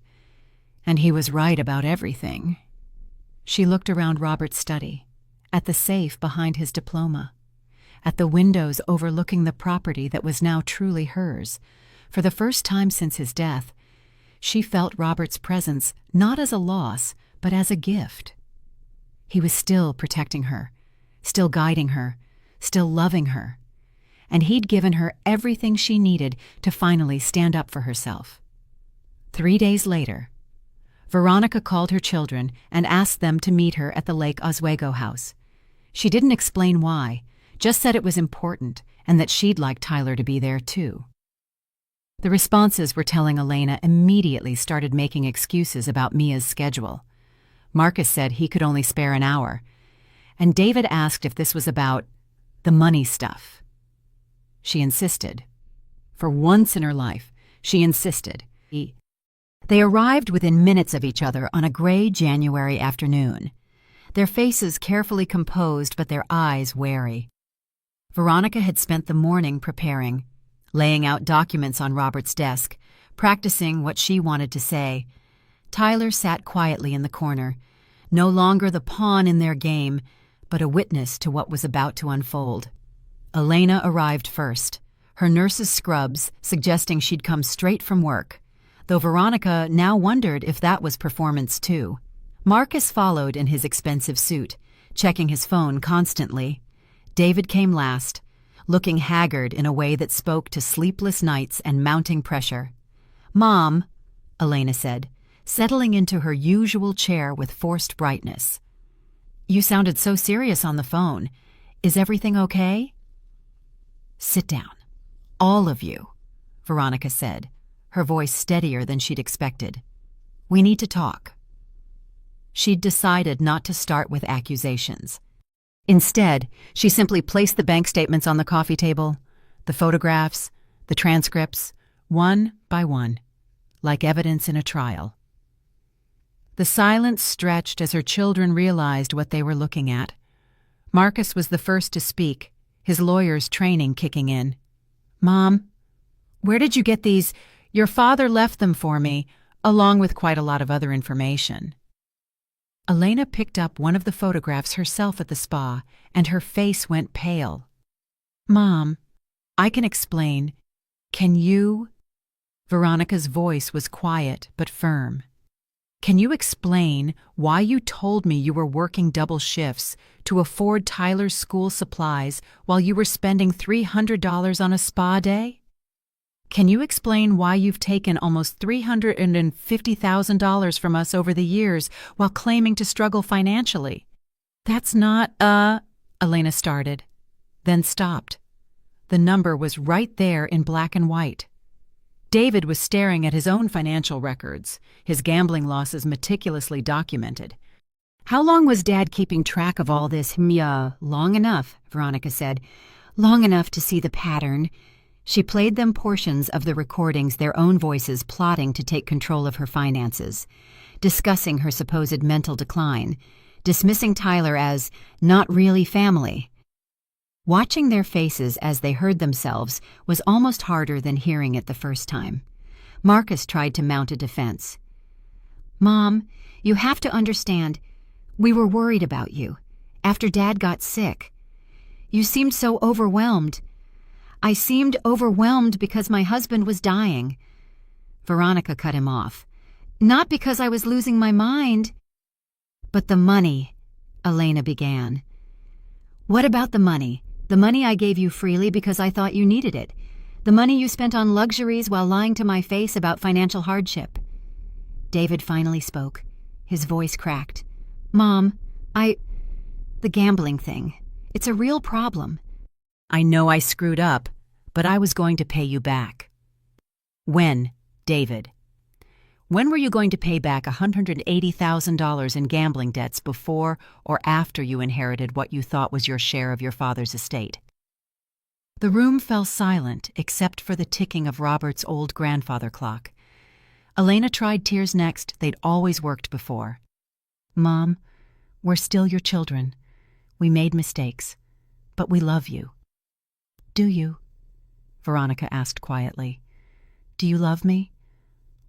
S2: And he was right about everything. She looked around Robert's study, at the safe behind his diploma, at the windows overlooking the property that was now truly hers. For the first time since his death, she felt Robert's presence not as a loss, but as a gift. He was still protecting her, still guiding her, still loving her, and he'd given her everything she needed to finally stand up for herself. 3 days later, Veronica called her children and asked them to meet her at the Lake Oswego house. She didn't explain why, just said it was important and that she'd like Tyler to be there too. The responses were telling Elena immediately started making excuses about Mia's schedule. Marcus said he could only spare an hour, and David asked if this was about the money stuff. She insisted. For once in her life, she insisted. They arrived within minutes of each other on a gray January afternoon, their faces carefully composed but their eyes wary. Veronica had spent the morning preparing, laying out documents on Robert's desk, practicing what she wanted to say. Tyler sat quietly in the corner, no longer the pawn in their game, but a witness to what was about to unfold. Elena arrived first, her nurse's scrubs suggesting she'd come straight from work, though Veronica now wondered if that was performance too. Marcus followed in his expensive suit, checking his phone constantly. David came last, looking haggard in a way that spoke to sleepless nights and mounting pressure. "Mom," Elena said, settling into her usual chair with forced brightness. "You sounded so serious on the phone. Is everything okay?" "Sit down, all of you," Veronica said, her voice steadier than she'd expected. "We need to talk." She'd decided not to start with accusations. Instead, she simply placed the bank statements on the coffee table, the photographs, the transcripts, one by one, like evidence in a trial. The silence stretched as her children realized what they were looking at. Marcus was the first to speak, his lawyer's training kicking in. "Mom, where did you get these? Your father left them for me, along with quite a lot of other information." Elena picked up one of the photographs herself at the spa, and her face went pale. "Mom, I can explain. Can you?" Veronica's voice was quiet but firm. "Can you explain why you told me you were working double shifts to afford Tyler's school supplies while you were spending $300 on a spa day? Can you explain why you've taken almost $350,000 from us over the years while claiming to struggle financially?" "That's not, Elena started, then stopped. The number was right there in black and white. David was staring at his own financial records, his gambling losses meticulously documented. "How long was Dad keeping track of all this?"
S1: Long enough," Veronica said. "Long enough to see the pattern." She played them portions of the recordings, their own voices plotting to take control of her finances, discussing her supposed mental decline, dismissing Tyler as not really family. Watching their faces as they heard themselves was almost harder than hearing it the first time. Marcus tried to mount a defense. "Mom, you have to understand, we were worried about you, after Dad got sick. You seemed so overwhelmed. I seemed overwhelmed because my husband was dying." Veronica cut him off. "Not because I was losing my mind." "But the money," Elena began. "What about the money? The money I gave you freely because I thought you needed it. The money you spent on luxuries while lying to my face about financial hardship." David finally spoke. His voice cracked. "Mom, the gambling thing. It's a real problem.
S2: "I know I screwed up, but I was going to pay you back." "When, David? When were you going to pay back $180,000 in gambling debts before or after you inherited what you thought was your share of your father's estate?" The room fell silent except for the ticking of Robert's old grandfather clock. Elena tried tears next. They'd always worked before. "Mom, we're still your children. We made mistakes, but we love you." "Do you?" Veronica asked quietly. "Do you love me?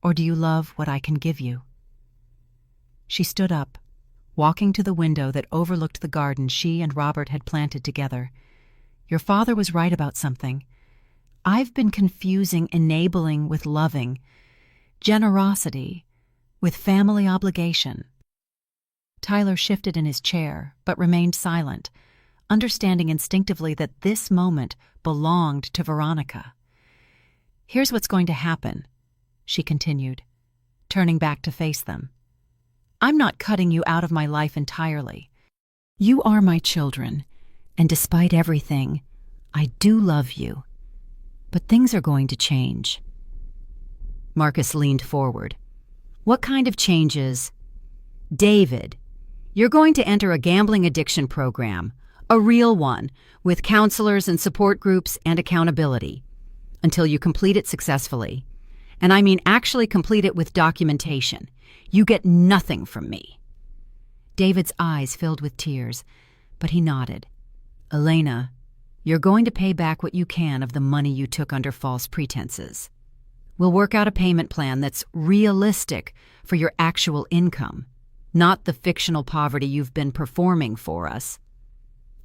S2: Or do you love what I can give you?" She stood up, walking to the window that overlooked the garden she and Robert had planted together. "Your father was right about something. I've been confusing enabling with loving, generosity with family obligation." Tyler shifted in his chair, but remained silent, understanding instinctively that this moment belonged to Veronica. "Here's what's going to happen," she continued, turning back to face them. "I'm not cutting you out of my life entirely. You are my children, and despite everything, I do love you. But things are going to change." Marcus leaned forward. "What kind of changes?" "David, you're going to enter a gambling addiction program. A real one, with counselors and support groups and accountability, until you complete it successfully. And I mean actually complete it with documentation. You get nothing from me." David's eyes filled with tears, but he nodded. "Elena, you're going to pay back what you can of the money you took under false pretenses. We'll work out a payment plan that's realistic for your actual income, not the fictional poverty you've been performing for us."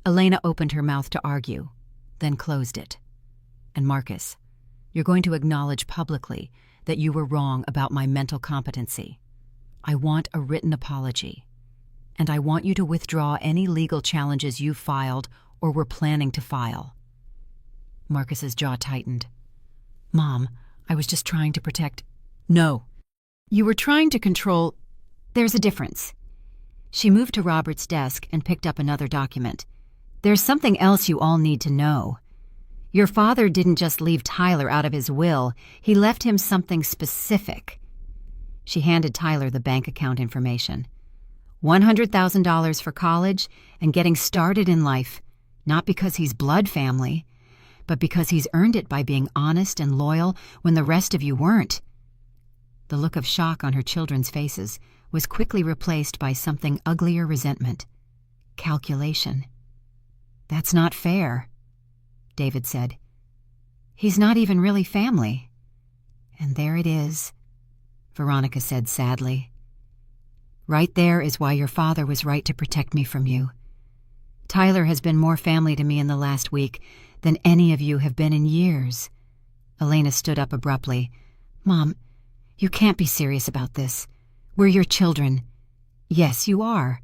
S2: Elena opened her mouth to argue, then closed it. And Marcus, you're going to acknowledge publicly that you were wrong about my mental competency. I want a written apology, and I want you to withdraw any legal challenges you filed or were planning to file. Marcus's jaw tightened. Mom, I was just trying to protect... No. You were trying to control...
S1: There's a difference. She moved to Robert's desk and picked up another document. There's something else you all need to know. Your father didn't just leave Tyler out of his will, he left him something specific. She handed Tyler the bank account information. $100,000 for college and getting started in life, not because he's blood family, but because he's earned it by being honest and loyal when the rest of you weren't. The look of shock on her children's faces was quickly replaced by something uglier resentment. Calculation. That's not fair, David said. He's not even really family. And there it is, Veronica said sadly. Right there is why your father was right to protect me from you. Tyler has been more family to me in the last week than any of you have been in years. Elena stood up abruptly. Mom, you can't be serious about this. We're your children. Yes, you are.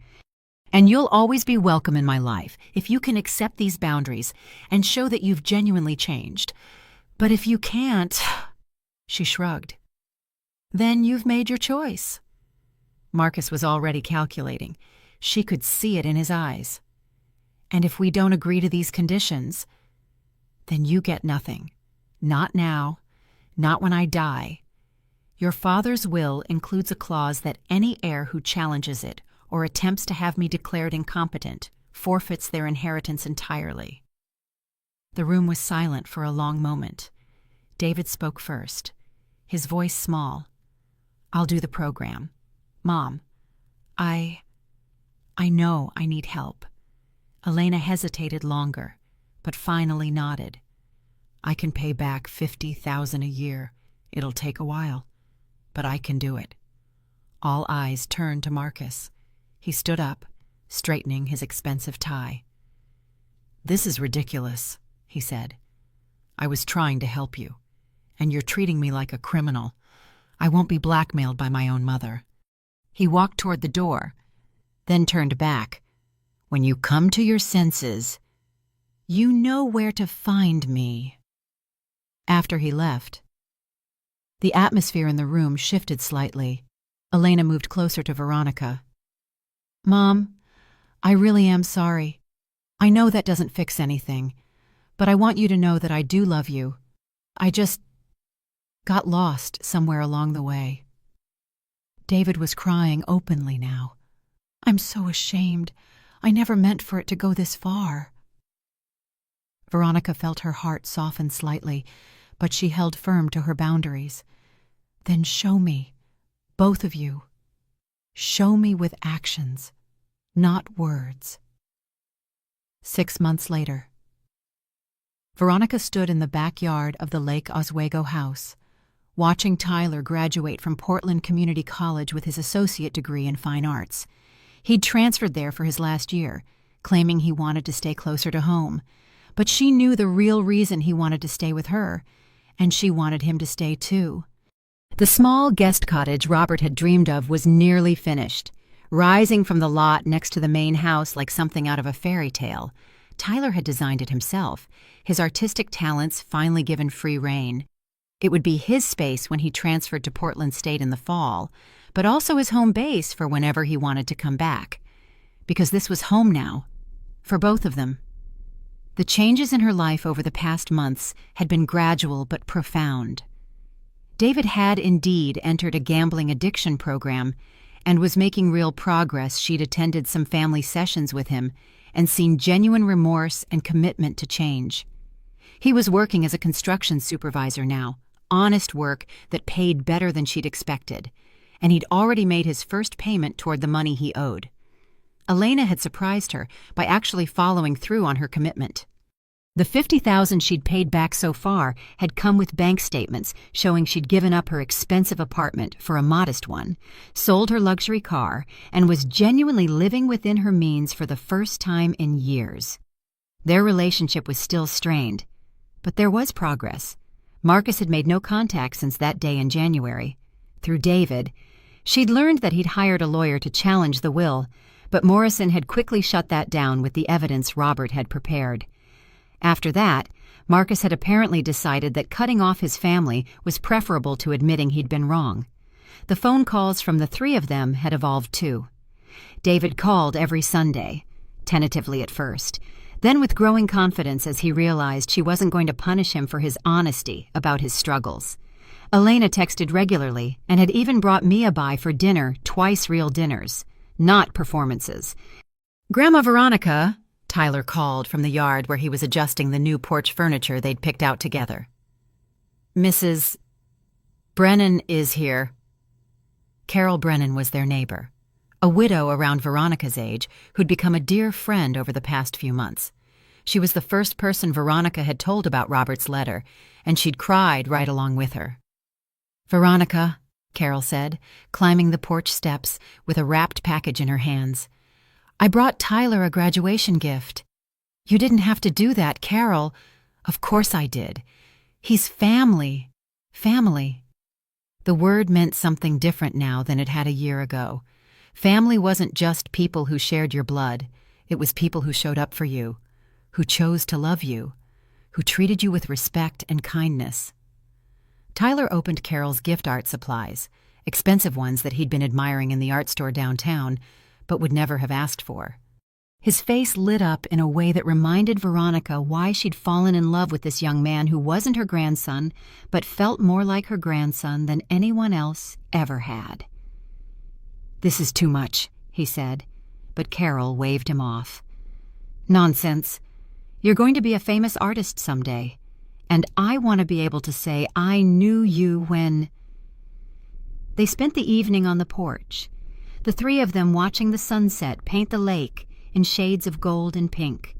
S1: And you'll always be welcome in my life if you can accept these boundaries and show that you've genuinely changed. But if you can't, she shrugged, then you've made your choice. Marcus was already calculating. She could see it in his eyes. And if we don't agree to these conditions, then you get nothing. Not now, not when I die. Your father's will includes a clause that any heir who challenges it or attempts to have me declared incompetent forfeits their inheritance entirely. The room was silent for a long moment. David spoke first, his voice small. I'll do the program. Mom, I know I need help. Elena hesitated longer, but finally nodded. I can pay back $50,000 a year. It'll take a while, but I can do it. All eyes turned to Marcus. He stood up, straightening his expensive tie. This is ridiculous, he said. I was trying to help you, and you're treating me like a criminal. I won't be blackmailed by my own mother. He walked toward the door, then turned back. When you come to your senses, you know where to find me. After he left, the atmosphere in the room shifted slightly. Elena moved closer to Veronica. Mom, I really am sorry. I know that doesn't fix anything, but I want you to know that I do love you. I just got lost somewhere along the way. David was crying openly now. I'm so ashamed. I never meant for it to go this far. Veronica felt her heart soften slightly, but she held firm to her boundaries. Then show me, both of you. Show me with actions, not words. 6 months later. Veronica stood in the backyard of the Lake Oswego house, watching Tyler graduate from Portland Community College with his associate degree in fine arts. He'd transferred there for his last year, claiming he wanted to stay closer to home. But she knew the real reason he wanted to stay with her, and she wanted him to stay too. The small guest cottage Robert had dreamed of was nearly finished. Rising from the lot next to the main house like something out of a fairy tale, Tyler had designed it himself, his artistic talents finally given free rein. It would be his space when he transferred to Portland State in the fall, but also his home base for whenever he wanted to come back. Because this was home now, for both of them. The changes in her life over the past months had been gradual but profound. David had indeed entered a gambling addiction program and was making real progress. She'd attended some family sessions with him and seen genuine remorse and commitment to change. He was working as a construction supervisor now, honest work that paid better than she'd expected, and he'd already made his first payment toward the money he owed. Elena had surprised her by actually following through on her commitment. The $50,000 she'd paid back so far had come with bank statements showing she'd given up her expensive apartment for a modest one, sold her luxury car, and was genuinely living within her means for the first time in years. Their relationship was still strained, but there was progress. Marcus had made no contact since that day in January. Through David, she'd learned that he'd hired a lawyer to challenge the will, but Morrison had quickly shut that down with the evidence Robert had prepared. After that, Marcus had apparently decided that cutting off his family was preferable to admitting he'd been wrong. The phone calls from the three of them had evolved too. David called every Sunday, tentatively at first, then with growing confidence as he realized she wasn't going to punish him for his honesty about his struggles. Elena texted regularly and had even brought Mia by for dinner, twice real dinners, not performances.
S2: "Grandma Veronica," Tyler called from the yard where he was adjusting the new porch furniture they'd picked out together. "Mrs. Brennan is here." Carol Brennan was their neighbor, a widow around Veronica's age who'd become a dear friend over the past few months. She was the first person Veronica had told about Robert's letter, and she'd cried right along with her. "Veronica," Carol said, climbing the porch steps with a wrapped package in her hands, "I brought Tyler a graduation gift." "You didn't have to do that, Carol." "Of course I did. He's family. Family." The word meant something different now than it had a year ago. Family wasn't just people who shared your blood. It was people who showed up for you, who chose to love you, who treated you with respect and kindness. Tyler opened Carol's gift art supplies, expensive ones that he'd been admiring in the art store downtown, but would never have asked for. His face lit up in a way that reminded Veronica why she'd fallen in love with this young man who wasn't her grandson, but felt more like her grandson than anyone else ever had. "This is too much," he said, but Carol waved him off. "Nonsense. You're going to be a famous artist someday, and I want to be able to say I knew you when—" They spent the evening on the porch, the three of them watching the sunset paint the lake in shades of gold and pink.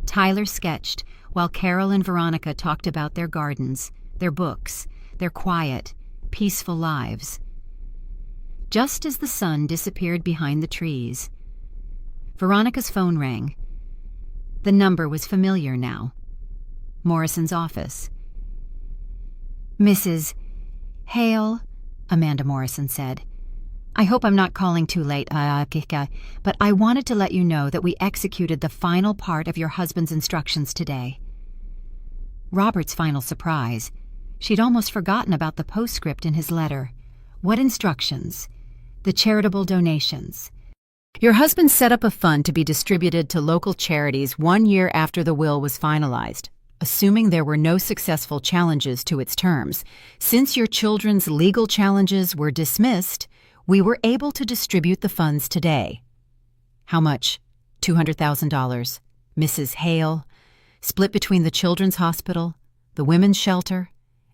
S2: Tyler sketched while Carol and Veronica talked about their gardens, their books, their quiet, peaceful lives. Just as the sun disappeared behind the trees, Veronica's phone rang. The number was familiar now. Morrison's office. "Mrs. Hale," Amanda Morrison said. "I hope I'm not calling too late, but I wanted to let you know that we executed the final part of your husband's instructions today." Robert's final surprise. She'd almost forgotten about the postscript in his letter. What instructions? The charitable donations. "Your husband set up a fund to be distributed to local charities 1 year after the will was finalized, assuming there were no successful challenges to its terms. Since your children's legal challenges were dismissed, we were able to distribute the funds today." "How much?" $200,000. Mrs. Hale, split between the Children's Hospital, the Women's Shelter,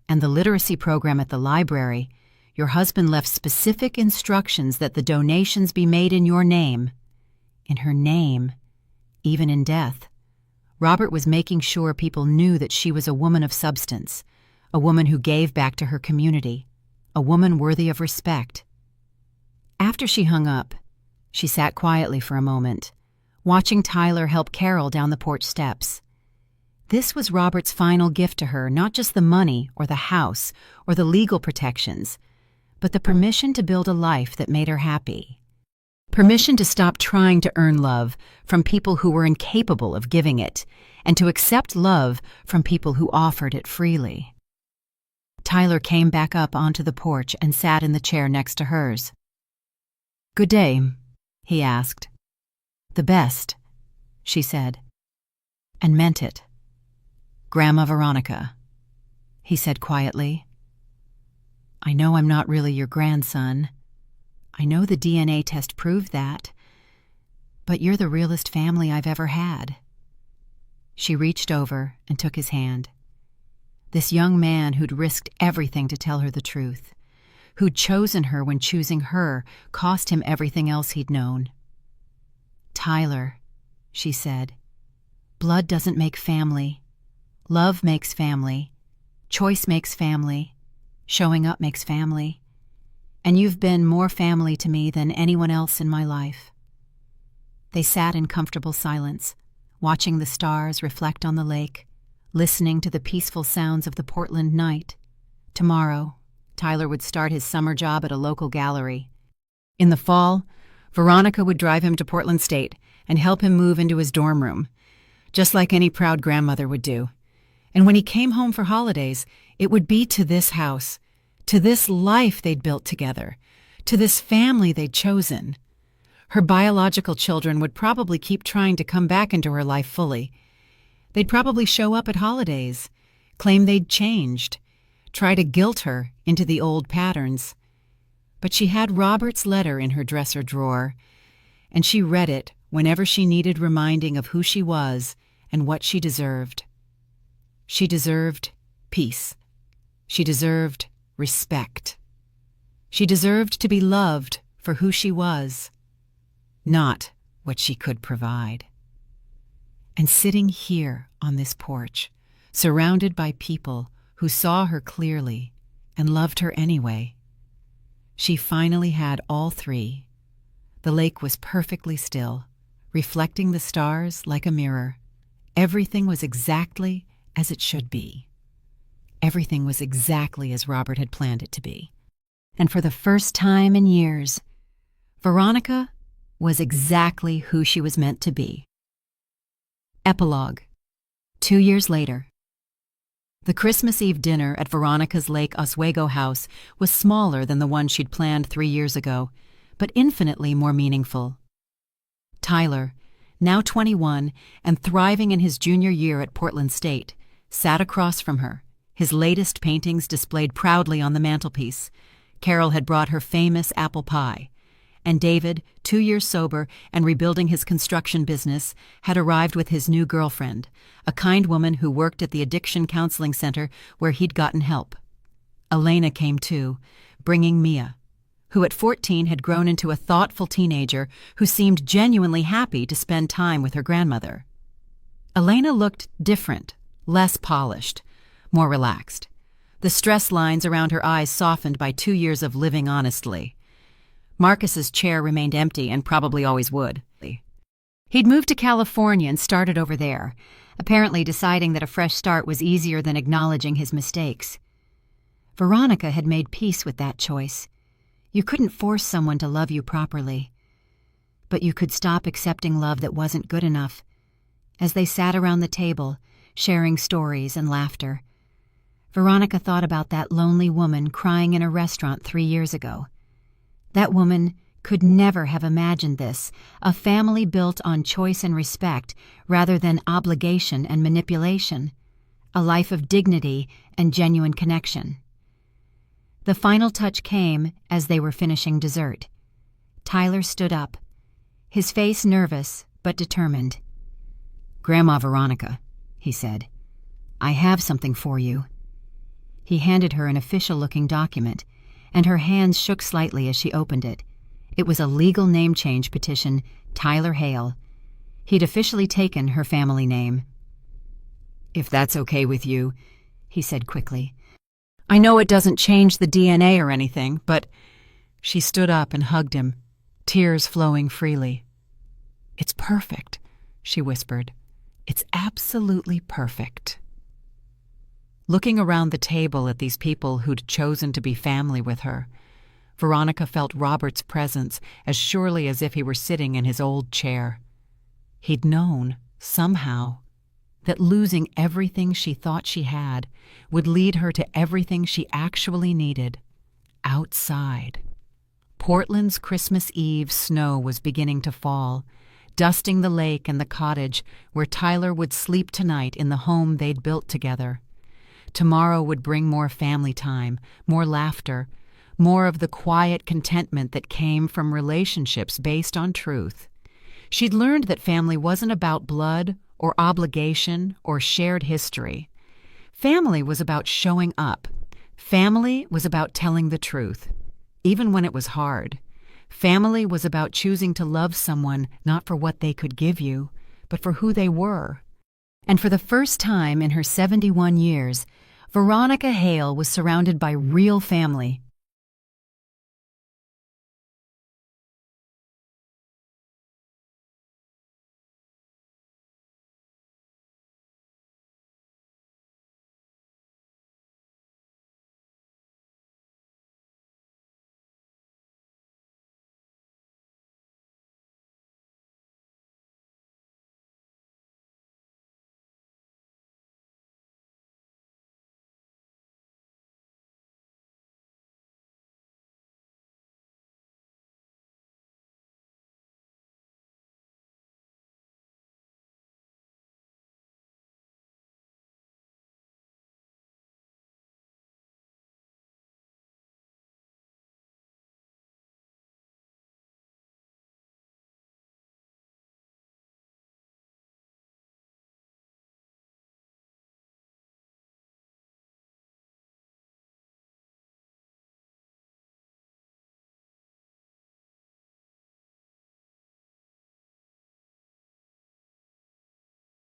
S2: and the literacy program at the library. Your husband left specific instructions that the donations be made in your name. In her name, even in death. Robert was making sure people knew that she was a woman of substance, a woman who gave back to her community, a woman worthy of respect. After she hung up, she sat quietly for a moment, watching Tyler help Carol down the porch steps. This was Robert's final gift to her, not just the money or the house or the legal protections, but the permission to build a life that made her happy. Permission to stop trying to earn love from people who were incapable of giving it, and to accept love from people who offered it freely. Tyler came back up onto the porch and sat in the chair next to hers. "Good day," he asked. "The best," she said, and meant it. "Grandma Veronica," he said quietly. "I know I'm not really your grandson. I know the DNA test proved that, but you're the realest family I've ever had." She reached over and took his hand. This young man who'd risked everything to tell her the truth, who'd chosen her when choosing her cost him everything else he'd known. "Tyler," she said, "blood doesn't make family. Love makes family. Choice makes family. Showing up makes family. And you've been more family to me than anyone else in my life." They sat in comfortable silence, watching the stars reflect on the lake, listening to the peaceful sounds of the Portland night. Tomorrow, Tyler would start his summer job at a local gallery. In the fall, Veronica would drive him to Portland State and help him move into his dorm room, just like any proud grandmother would do. And when he came home for holidays, it would be to this house, to this life they'd built together, to this family they'd chosen. Her biological children would probably keep trying to come back into her life fully. They'd probably show up at holidays, claim they'd changed, try to guilt her into the old patterns. But she had Robert's letter in her dresser drawer, and she read it whenever she needed reminding of who she was and what she deserved. She deserved peace. She deserved respect. She deserved to be loved for who she was, not what she could provide. And sitting here on this porch, surrounded by people who saw her clearly and loved her anyway, she finally had all three. The lake was perfectly still, reflecting the stars like a mirror. Everything was exactly as it should be. Everything was exactly as Robert had planned it to be. And for the first time in years, Veronica was exactly who she was meant to be. Epilogue. 2 years later. The Christmas Eve dinner at Veronica's Lake Oswego house was smaller than the one she'd planned 3 years ago, but infinitely more meaningful. Tyler, now 21 and thriving in his junior year at Portland State, sat across from her, his latest paintings displayed proudly on the mantelpiece. Carol had brought her famous apple pie, and David, 2 years sober and rebuilding his construction business, had arrived with his new girlfriend, a kind woman who worked at the addiction counseling center where he'd gotten help. Elena came too, bringing Mia, who at 14 had grown into a thoughtful teenager who seemed genuinely happy to spend time with her grandmother. Elena looked different, less polished, more relaxed. The stress lines around her eyes softened by 2 years of living honestly. Marcus's chair remained empty and probably always would. He'd moved to California and started over there, apparently deciding that a fresh start was easier than acknowledging his mistakes. Veronica had made peace with that choice. You couldn't force someone to love you properly, but you could stop accepting love that wasn't good enough. As they sat around the table, sharing stories and laughter, Veronica thought about that lonely woman crying in a restaurant 3 years ago. That woman could never have imagined this, a family built on choice and respect rather than obligation and manipulation, a life of dignity and genuine connection. The final touch came as they were finishing dessert. Tyler stood up, his face nervous but determined. "Grandma Veronica," he said, "I have something for you." He handed her an official-looking document, and her hands shook slightly as she opened it. It was a legal name change petition, Tyler Hale. He'd officially taken her family name. "If that's okay with you," he said quickly. "I know it doesn't change the DNA or anything, but—" She stood up and hugged him, tears flowing freely. "It's perfect," she whispered. "It's absolutely perfect." Looking around the table at these people who'd chosen to be family with her, Veronica felt Robert's presence as surely as if he were sitting in his old chair. He'd known, somehow, that losing everything she thought she had would lead her to everything she actually needed, outside. Portland's Christmas Eve snow was beginning to fall, dusting the lake and the cottage where Tyler would sleep tonight in the home they'd built together. Tomorrow would bring more family time, more laughter, more of the quiet contentment that came from relationships based on truth. She'd learned that family wasn't about blood or obligation or shared history. Family was about showing up. Family was about telling the truth, even when it was hard. Family was about choosing to love someone not for what they could give you, but for who they were. And for the first time in her 71 years, Veronica Hale was surrounded by real family,